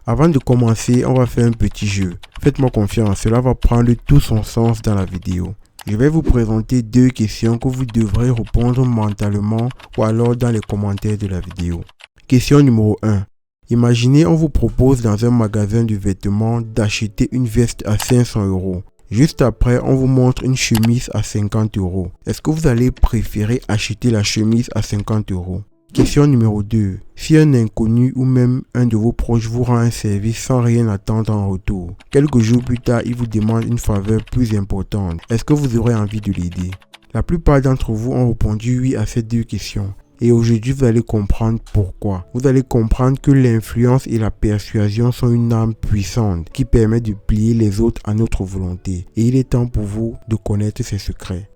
Avant de commencer, on va faire un petit jeu. Faites-moi confiance, cela va prendre tout son sens dans la vidéo. Je vais vous présenter 2 questions que vous devrez répondre mentalement ou alors dans les commentaires de la vidéo. Question numéro 1. Imaginez, on vous propose dans un magasin de vêtements d'acheter une veste à 500 €. Juste après, on vous montre une chemise à 50 €. Est-ce que vous allez préférer acheter la chemise à 50 €? Question numéro 2. Si un inconnu ou même un de vos proches vous rend un service sans rien attendre en retour, quelques jours plus tard, il vous demande une faveur plus importante, est-ce que vous aurez envie de l'aider? La plupart d'entre vous ont répondu oui à ces 2 questions. Et aujourd'hui, vous allez comprendre pourquoi. Vous allez comprendre que l'influence et la persuasion sont une arme puissante qui permet de plier les autres à notre volonté. Et il est temps pour vous de connaître ces secrets.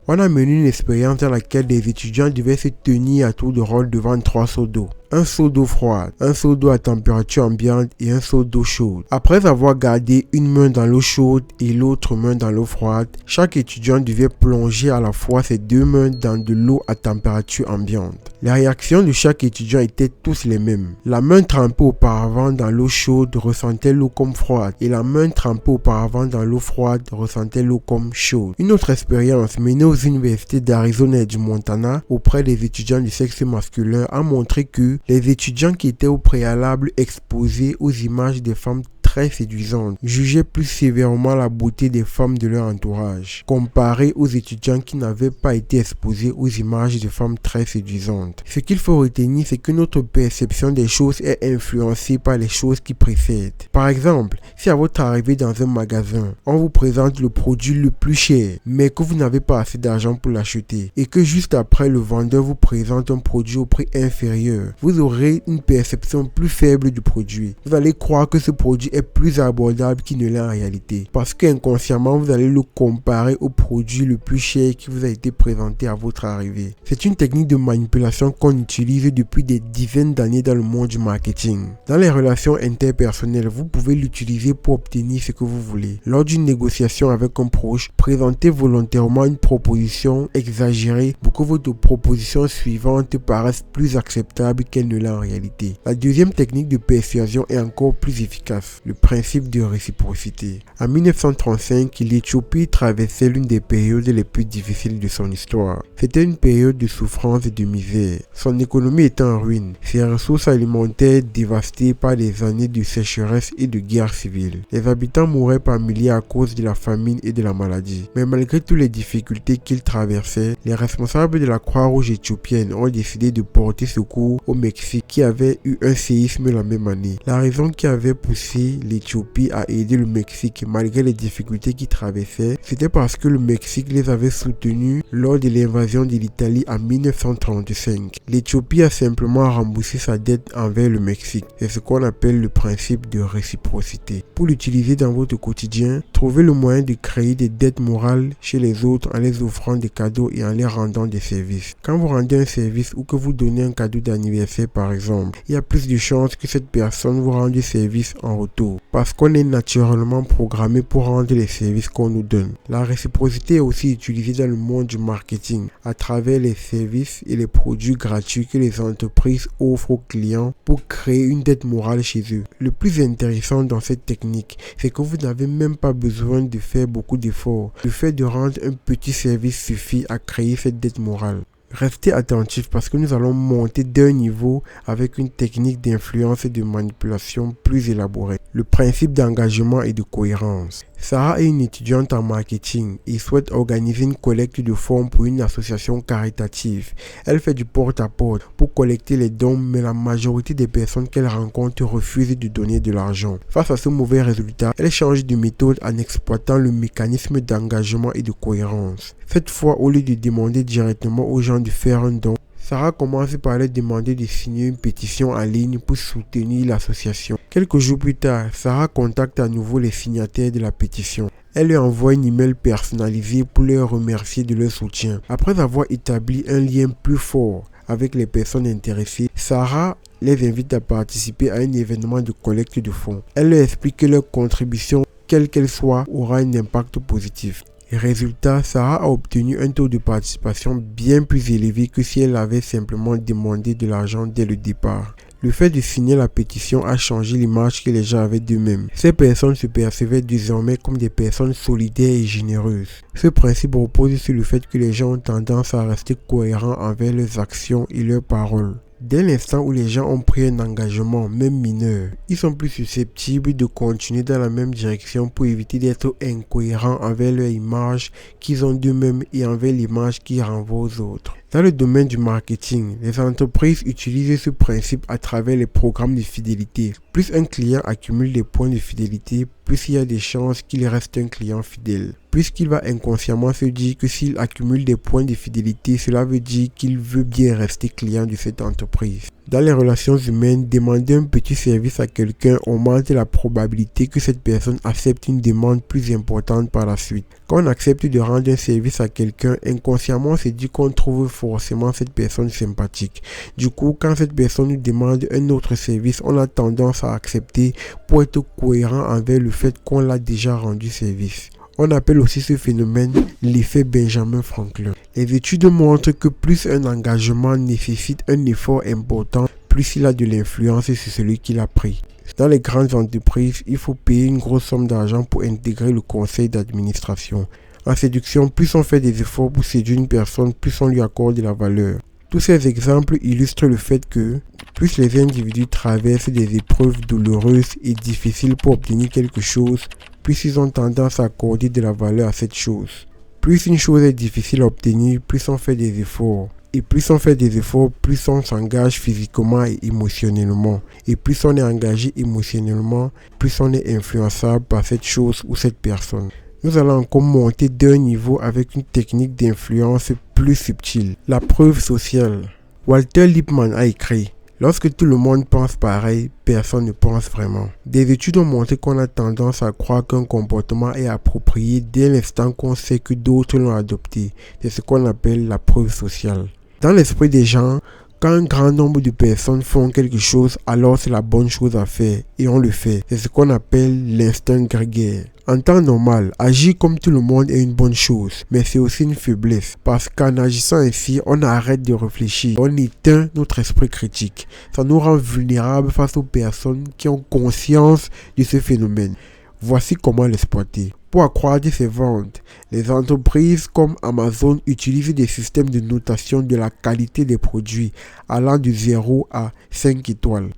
On a mené une expérience dans laquelle des étudiants devaient se tenir à tour de rôle devant 3 seaux d'eau. Un seau d'eau froide, un seau d'eau à température ambiante et un seau d'eau chaude. Après avoir gardé une main dans l'eau chaude et l'autre main dans l'eau froide, chaque étudiant devait plonger à la fois ses 2 mains dans de l'eau à température ambiante. Les réactions de chaque étudiant étaient tous les mêmes. La main trempée auparavant dans l'eau chaude ressentait l'eau comme froide et la main trempée auparavant dans l'eau froide ressentait l'eau comme chaude. Une autre expérience menée aux universités d'Arizona et du Montana auprès des étudiants du sexe masculin a montré que les étudiants qui étaient au préalable exposés aux images des femmes très séduisantes jugeaient plus sévèrement la beauté des femmes de leur entourage, comparé aux étudiants qui n'avaient pas été exposés aux images de femmes très séduisantes. Ce qu'il faut retenir, c'est que notre perception des choses est influencée par les choses qui précèdent. Par exemple, si à votre arrivée dans un magasin, on vous présente le produit le plus cher, mais que vous n'avez pas assez d'argent pour l'acheter, et que juste après le vendeur vous présente un produit au prix inférieur, vous aurez une perception plus faible du produit. Vous allez croire que ce produit est plus abordable qu'il ne l'est en réalité, parce qu'inconsciemment vous allez le comparer au produit le plus cher qui vous a été présenté à votre arrivée. C'est une technique de manipulation qu'on utilise depuis des dizaines d'années dans le monde du marketing. Dans les relations interpersonnelles, vous pouvez l'utiliser pour obtenir ce que vous voulez. Lors d'une négociation avec un proche, présentez volontairement une proposition exagérée pour que votre proposition suivante paraisse plus acceptable qu'elle ne l'est en réalité. La deuxième technique de persuasion est encore plus efficace, le principe de réciprocité. En 1935, l'Éthiopie traversait l'une des périodes les plus difficiles de son histoire. C'était une période de souffrance et de misère. Son économie était en ruine, ses ressources alimentaires dévastées par des années de sécheresse et de guerre civile. Les habitants mouraient par milliers à cause de la famine et de la maladie. Mais malgré toutes les difficultés qu'ils traversaient, les responsables de la Croix-Rouge éthiopienne ont décidé de porter secours au Mexique qui avait eu un séisme la même année. La raison qui avait poussé l'Éthiopie à aider le Mexique malgré les difficultés qu'ils traversaient, c'était parce que le Mexique les avait soutenus lors de l'invasion de l'Italie en 1935. L'Éthiopie a simplement remboursé sa dette envers le Mexique. C'est ce qu'on appelle le principe de réciprocité. Pour l'utiliser dans votre quotidien, trouvez le moyen de créer des dettes morales chez les autres en les offrant des cadeaux et en les rendant des services. Quand vous rendez un service ou que vous donnez un cadeau d'anniversaire par exemple, il y a plus de chances que cette personne vous rende service en retour, parce qu'on est naturellement programmé pour rendre les services qu'on nous donne. La réciprocité est aussi utilisée dans le monde du marketing, à travers les services et les produits gratuits que les entreprises offrent aux clients pour créer une dette morale chez eux. Le plus intéressant dans cette technique, c'est que vous n'avez même pas besoin de faire beaucoup d'efforts. Le fait de rendre un petit service suffit à créer cette dette morale. Restez attentifs parce que nous allons monter d'un niveau avec une technique d'influence et de manipulation plus élaborée. Le principe d'engagement et de cohérence. Sarah est une étudiante en marketing et souhaite organiser une collecte de fonds pour une association caritative. Elle fait du porte-à-porte pour collecter les dons, mais la majorité des personnes qu'elle rencontre refusent de donner de l'argent. Face à ce mauvais résultat, elle change de méthode en exploitant le mécanisme d'engagement et de cohérence. Cette fois, au lieu de demander directement aux gens de faire un don, Sarah commence par leur demander de signer une pétition en ligne pour soutenir l'association. Quelques jours plus tard, Sarah contacte à nouveau les signataires de la pétition. Elle leur envoie un email personnalisé pour leur remercier de leur soutien. Après avoir établi un lien plus fort avec les personnes intéressées, Sarah les invite à participer à un événement de collecte de fonds. Elle leur explique que leur contribution, quelle qu'elle soit, aura un impact positif. Résultat, Sarah a obtenu un taux de participation bien plus élevé que si elle avait simplement demandé de l'argent dès le départ. Le fait de signer la pétition a changé l'image que les gens avaient d'eux-mêmes. Ces personnes se percevaient désormais comme des personnes solidaires et généreuses. Ce principe repose sur le fait que les gens ont tendance à rester cohérents envers leurs actions et leurs paroles. Dès l'instant où les gens ont pris un engagement, même mineur, ils sont plus susceptibles de continuer dans la même direction pour éviter d'être incohérents envers leur image qu'ils ont d'eux-mêmes et envers l'image qu'ils renvoient aux autres. Dans le domaine du marketing, les entreprises utilisent ce principe à travers les programmes de fidélité. Plus un client accumule des points de fidélité, plus il y a des chances qu'il reste un client fidèle. Puisqu'il va inconsciemment se dire que s'il accumule des points de fidélité, cela veut dire qu'il veut bien rester client de cette entreprise. Dans les relations humaines, demander un petit service à quelqu'un augmente la probabilité que cette personne accepte une demande plus importante par la suite. Quand on accepte de rendre un service à quelqu'un, inconsciemment on se dit qu'on trouve forcément cette personne sympathique. Du coup, quand cette personne nous demande un autre service, on a tendance à accepter pour être cohérent envers le fait qu'on l'a déjà rendu service. On appelle aussi ce phénomène l'effet Benjamin Franklin. Les études montrent que plus un engagement nécessite un effort important, plus il a de l'influence sur celui qui l'a pris. Dans les grandes entreprises, il faut payer une grosse somme d'argent pour intégrer le conseil d'administration. En séduction, plus on fait des efforts pour séduire une personne, plus on lui accorde de la valeur. Tous ces exemples illustrent le fait que plus les individus traversent des épreuves douloureuses et difficiles pour obtenir quelque chose, plus ils ont tendance à accorder de la valeur à cette chose. Plus une chose est difficile à obtenir, plus on fait des efforts. Et plus on fait des efforts, plus on s'engage physiquement et émotionnellement. Et plus on est engagé émotionnellement, plus on est influençable par cette chose ou cette personne. Nous allons encore monter d'un niveau avec une technique d'influence plus subtile. La preuve sociale. Walter Lippmann a écrit: lorsque tout le monde pense pareil, personne ne pense vraiment. Des études ont montré qu'on a tendance à croire qu'un comportement est approprié dès l'instant qu'on sait que d'autres l'ont adopté. C'est ce qu'on appelle la preuve sociale. Dans l'esprit des gens, quand un grand nombre de personnes font quelque chose, alors c'est la bonne chose à faire et on le fait. C'est ce qu'on appelle l'instinct grégaire. En temps normal, agir comme tout le monde est une bonne chose, mais c'est aussi une faiblesse, parce qu'en agissant ainsi, on arrête de réfléchir, on éteint notre esprit critique. Ça nous rend vulnérables face aux personnes qui ont conscience de ce phénomène. Voici comment l'exploiter. Pour accroître ses ventes, les entreprises comme Amazon utilisent des systèmes de notation de la qualité des produits allant de 0 à 5 étoiles.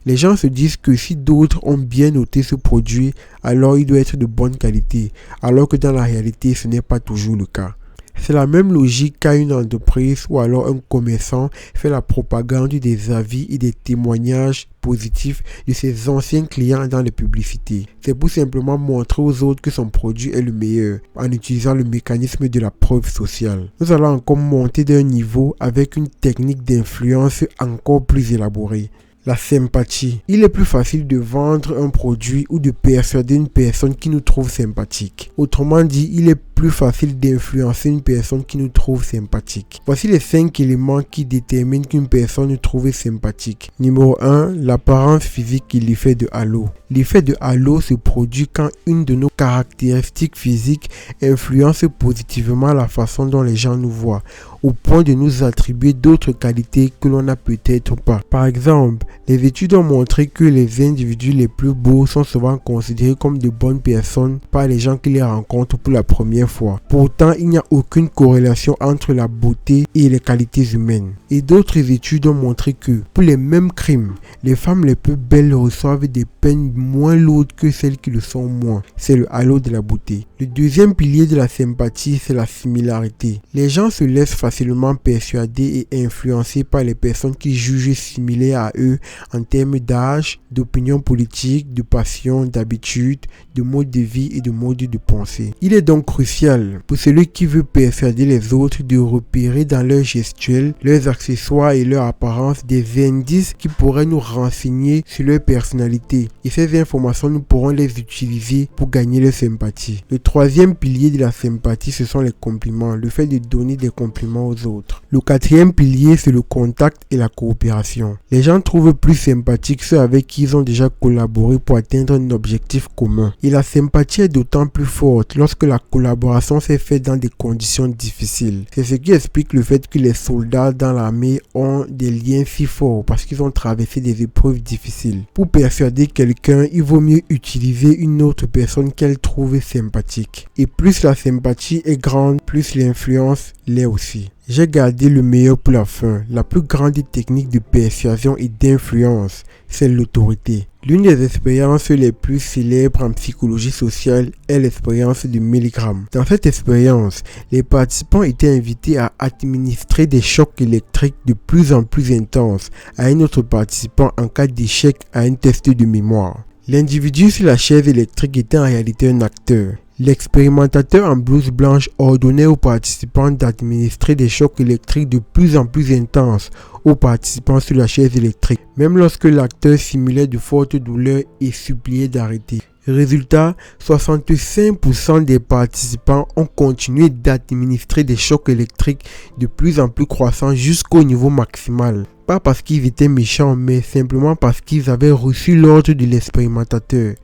Les gens se disent que si d'autres ont bien noté ce produit, alors il doit être de bonne qualité, alors que dans la réalité, ce n'est pas toujours le cas. C'est la même logique qu'à une entreprise ou alors un commerçant fait la propagande des avis et des témoignages positifs de ses anciens clients dans les publicités. C'est pour simplement montrer aux autres que son produit est le meilleur en utilisant le mécanisme de la preuve sociale. Nous allons encore monter d'un niveau avec une technique d'influence encore plus élaborée. La sympathie. Il est plus facile de vendre un produit ou de persuader une personne qui nous trouve sympathique. Autrement dit, il est plus facile d'influencer une personne qui nous trouve sympathique. Voici les 5 éléments qui déterminent qu'une personne nous trouve sympathique. Numéro 1, l'apparence physique et l'effet de halo. L'effet de halo se produit quand une de nos caractéristiques physiques influence positivement la façon dont les gens nous voient, au point de nous attribuer d'autres qualités que l'on n'a peut-être pas. Par exemple, les études ont montré que les individus les plus beaux sont souvent considérés comme de bonnes personnes par les gens qui les rencontrent pour la première fois. Pourtant, il n'y a aucune corrélation entre la beauté et les qualités humaines. Et d'autres études ont montré que, pour les mêmes crimes, les femmes les plus belles reçoivent des peines moins lourdes que celles qui le sont moins. C'est le halo de la beauté. Le deuxième pilier de la sympathie, c'est la similarité. Les gens se laissent facilement persuader et influencer par les personnes qui jugent similaires à eux en termes d'âge, d'opinion politique, de passion, d'habitude, de mode de vie et de mode de pensée. Il est donc crucial pour celui qui veut persuader les autres de repérer dans leurs gestuels, leurs accessoires et leur apparence des indices qui pourraient nous renseigner sur leur personnalité. Et ces ces informations, nous pourrons les utiliser pour gagner leur sympathie. Le troisième pilier de la sympathie, ce sont les compliments, le fait de donner des compliments aux autres. Le quatrième pilier, c'est le contact et la coopération. Les gens trouvent plus sympathiques ceux avec qui ils ont déjà collaboré pour atteindre un objectif commun. Et la sympathie est d'autant plus forte lorsque la collaboration s'est faite dans des conditions difficiles. C'est ce qui explique le fait que les soldats dans l'armée ont des liens si forts parce qu'ils ont traversé des épreuves difficiles. Pour persuader quelqu'un, il vaut mieux utiliser une autre personne qu'elle trouve sympathique. Et plus la sympathie est grande, plus l'influence l'est aussi. J'ai gardé le meilleur pour la fin. La plus grande technique de persuasion et d'influence, c'est l'autorité. L'une des expériences les plus célèbres en psychologie sociale est l'expérience de Milgram. Dans cette expérience, les participants étaient invités à administrer des chocs électriques de plus en plus intenses à un autre participant en cas d'échec à un test de mémoire. L'individu sur la chaise électrique était en réalité un acteur. L'expérimentateur en blouse blanche ordonnait aux participants d'administrer des chocs électriques de plus en plus intenses aux participants sur la chaise électrique, même lorsque l'acteur simulait de fortes douleurs et suppliait d'arrêter. Résultat, 65% des participants ont continué d'administrer des chocs électriques de plus en plus croissants jusqu'au niveau maximal. Pas parce qu'ils étaient méchants, mais simplement parce qu'ils avaient reçu l'ordre de l'expérimentateur.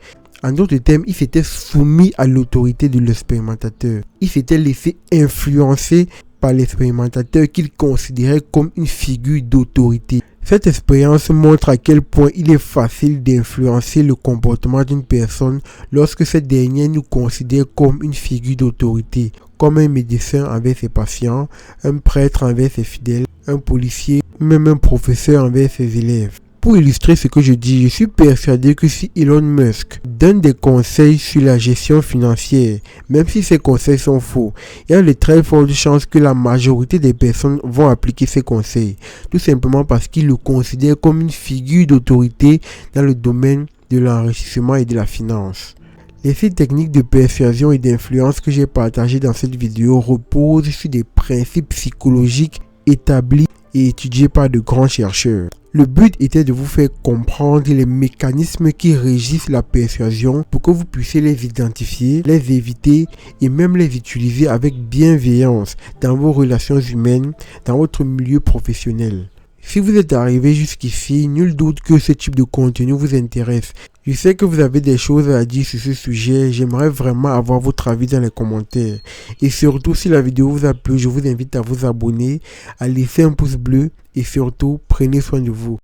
En d'autres termes, ils s'étaient soumis à l'autorité de l'expérimentateur. Ils s'étaient laissés influencer par l'expérimentateur qu'ils considéraient comme une figure d'autorité. Cette expérience montre à quel point il est facile d'influencer le comportement d'une personne lorsque cette dernière nous considère comme une figure d'autorité, comme un médecin envers ses patients, un prêtre envers ses fidèles, un policier, même un professeur envers ses élèves. Pour illustrer ce que je dis, je suis persuadé que si Elon Musk donne des conseils sur la gestion financière, même si ces conseils sont faux, il y a de très fortes chances que la majorité des personnes vont appliquer ces conseils, tout simplement parce qu'ils le considèrent comme une figure d'autorité dans le domaine de l'enrichissement et de la finance. Les 6 techniques de persuasion et d'influence que j'ai partagées dans cette vidéo reposent sur des principes psychologiques établis et étudiés par de grands chercheurs. Le but était de vous faire comprendre les mécanismes qui régissent la persuasion pour que vous puissiez les identifier, les éviter et même les utiliser avec bienveillance dans vos relations humaines, dans votre milieu professionnel. Si vous êtes arrivé jusqu'ici, nul doute que ce type de contenu vous intéresse. Je sais que vous avez des choses à dire sur ce sujet, j'aimerais vraiment avoir votre avis dans les commentaires. Et surtout, si la vidéo vous a plu, je vous invite à vous abonner, à laisser un pouce bleu et surtout, prenez soin de vous.